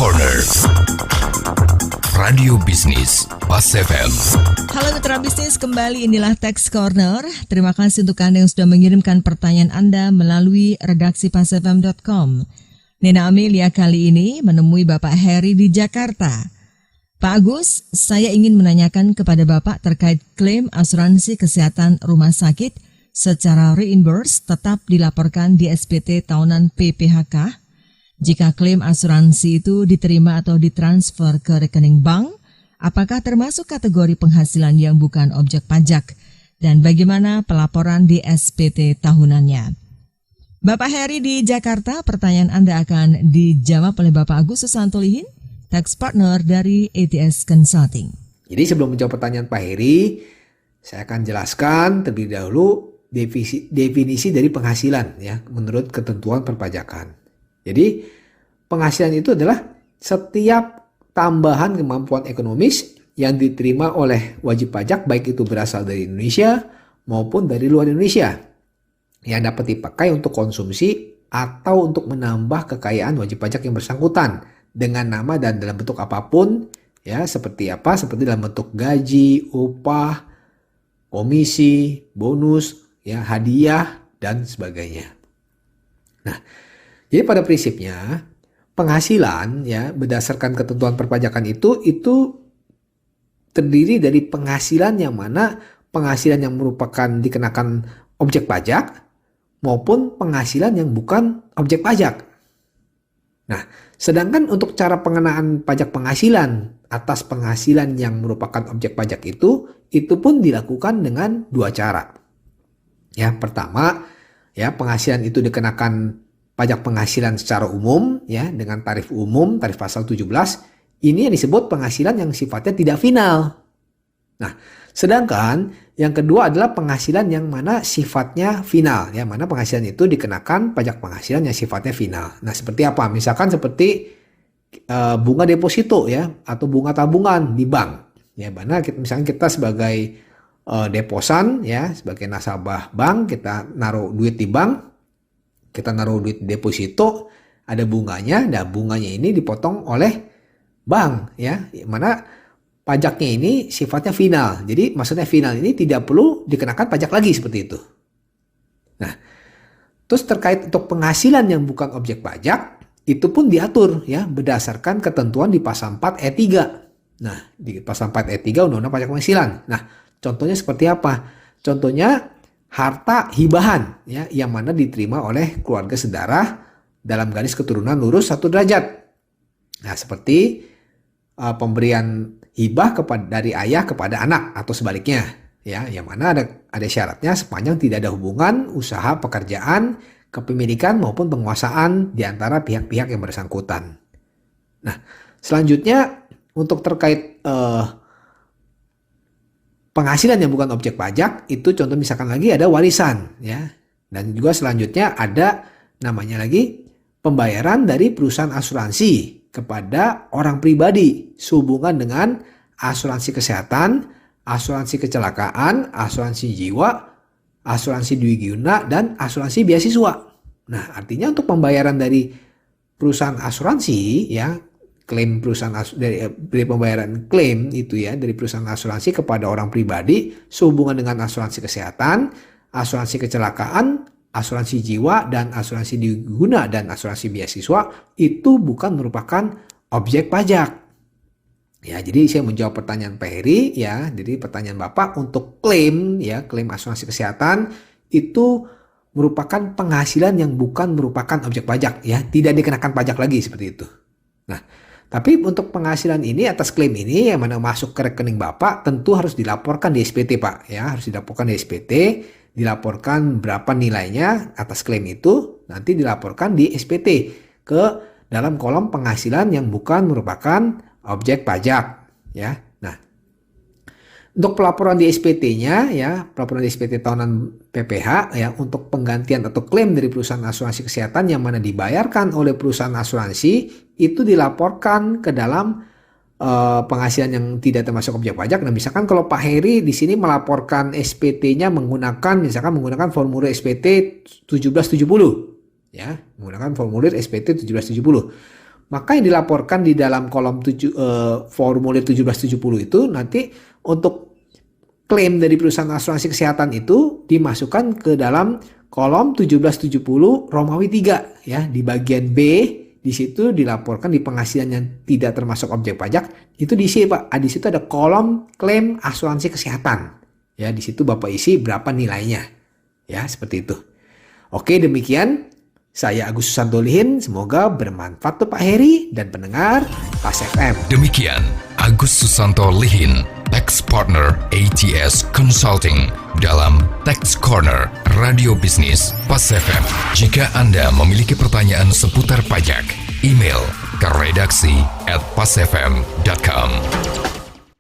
Corner Radio Bisnis Pas FM. Halo mitra bisnis, kembali inilah Tax Corner. Terima kasih untuk Anda yang sudah mengirimkan pertanyaan Anda melalui redaksi pasfm.com. Nena Amelia kali ini menemui Bapak Heri di Jakarta. Pak Agus, saya ingin menanyakan kepada Bapak terkait klaim asuransi kesehatan rumah sakit secara reimburse tetap dilaporkan di SPT tahunan PPHK. Jika klaim asuransi itu diterima atau ditransfer ke rekening bank, apakah termasuk kategori penghasilan yang bukan objek pajak? Dan bagaimana pelaporan di SPT tahunannya? Bapak Heri di Jakarta, pertanyaan Anda akan dijawab oleh Bapak Agus Susanto Lihin, tax partner dari ATS Consulting. Jadi sebelum menjawab pertanyaan Pak Heri, saya akan jelaskan terlebih dahulu definisi dari penghasilan ya menurut ketentuan perpajakan. Jadi penghasilan itu adalah setiap tambahan kemampuan ekonomis yang diterima oleh wajib pajak baik itu berasal dari Indonesia maupun dari luar Indonesia yang dapat dipakai untuk konsumsi atau untuk menambah kekayaan wajib pajak yang bersangkutan dengan nama dan dalam bentuk apapun ya seperti dalam bentuk gaji, upah, komisi, bonus, ya hadiah dan sebagainya. Nah, jadi pada prinsipnya penghasilan ya berdasarkan ketentuan perpajakan itu terdiri dari penghasilan yang mana penghasilan yang merupakan dikenakan objek pajak maupun penghasilan yang bukan objek pajak. Nah, sedangkan untuk cara pengenaan pajak penghasilan atas penghasilan yang merupakan objek pajak itu pun dilakukan dengan dua cara. Ya, pertama ya penghasilan itu dikenakan pajak penghasilan secara umum ya dengan tarif umum, tarif pasal 17. Ini yang disebut penghasilan yang sifatnya tidak final. Nah, sedangkan yang kedua adalah penghasilan yang mana sifatnya final ya, mana penghasilan itu dikenakan pajak penghasilan yang sifatnya final. Nah, seperti apa? Misalkan seperti bunga deposito ya atau bunga tabungan di bank. Ya, mana misalkan kita sebagai deposan ya, sebagai nasabah bank, kita naruh duit di bank. Kita naruh duit deposito, ada bunganya, dan bunganya ini dipotong oleh bank, ya, mana pajaknya ini sifatnya final. Jadi maksudnya final ini tidak perlu dikenakan pajak lagi seperti itu. Nah, terus terkait untuk penghasilan yang bukan objek pajak, itu pun diatur ya berdasarkan ketentuan di pasal 4 E 3. Nah, di pasal 4 E 3 Undang-Undang Pajak Penghasilan. Nah, contohnya seperti apa? Contohnya harta hibahan ya yang mana diterima oleh keluarga sedara dalam garis keturunan lurus 1 derajat. Nah, seperti pemberian hibah dari ayah kepada anak atau sebaliknya ya, yang mana ada syaratnya sepanjang tidak ada hubungan usaha, pekerjaan, kepemilikan maupun penguasaan di antara pihak-pihak yang bersangkutan. Nah, selanjutnya untuk terkait penghasilan yang bukan objek pajak itu contoh misalkan lagi ada warisan ya. Dan juga selanjutnya ada namanya lagi pembayaran dari perusahaan asuransi kepada orang pribadi sehubungan dengan asuransi kesehatan, asuransi kecelakaan, asuransi jiwa, asuransi dwiguna dan asuransi beasiswa. Nah, artinya untuk pembayaran dari perusahaan asuransi ya, klaim perusahaan dari pembayaran klaim itu ya dari perusahaan asuransi kepada orang pribadi sehubungan dengan asuransi kesehatan, asuransi kecelakaan, asuransi jiwa dan asuransi diguna dan asuransi beasiswa itu bukan merupakan objek pajak. Ya, jadi saya menjawab pertanyaan Pak Heri ya. Jadi pertanyaan Bapak untuk klaim ya, klaim asuransi kesehatan itu merupakan penghasilan yang bukan merupakan objek pajak ya, tidak dikenakan pajak lagi seperti itu. Nah, tapi untuk penghasilan ini atas klaim ini yang mana masuk ke rekening Bapak tentu harus dilaporkan di SPT Pak ya, harus dilaporkan di SPT, dilaporkan berapa nilainya atas klaim itu, nanti dilaporkan di SPT ke dalam kolom penghasilan yang bukan merupakan objek pajak ya. Nah, untuk pelaporan di SPT-nya ya, pelaporan di SPT tahunan PPH ya untuk penggantian atau klaim dari perusahaan asuransi kesehatan yang mana dibayarkan oleh perusahaan asuransi itu dilaporkan ke dalam penghasilan yang tidak termasuk objek pajak. Nah, misalkan kalau Pak Heri di sini melaporkan SPT-nya menggunakan formulir SPT 1770 ya, menggunakan formulir SPT 1770. maka yang dilaporkan di dalam kolom formulir 1770 itu nanti untuk klaim dari perusahaan asuransi kesehatan itu dimasukkan ke dalam kolom 1770 Romawi 3 ya, di bagian B. Di situ dilaporkan di penghasilan yang tidak termasuk objek pajak itu diisi Pak. Di situ ada kolom klaim asuransi kesehatan. Ya, di situ Bapak isi berapa nilainya. Ya, seperti itu. Oke, demikian saya Agus Susanto Lihin. Semoga bermanfaat untuk Pak Heri dan pendengar Pas FM. Demikian Agus Susanto Lihin, Tax Partner ATS Consulting dalam Tax Corner Radio Bisnis Pas FM. Jika Anda memiliki pertanyaan seputar pajak, email ke redaksi@pasfm.com.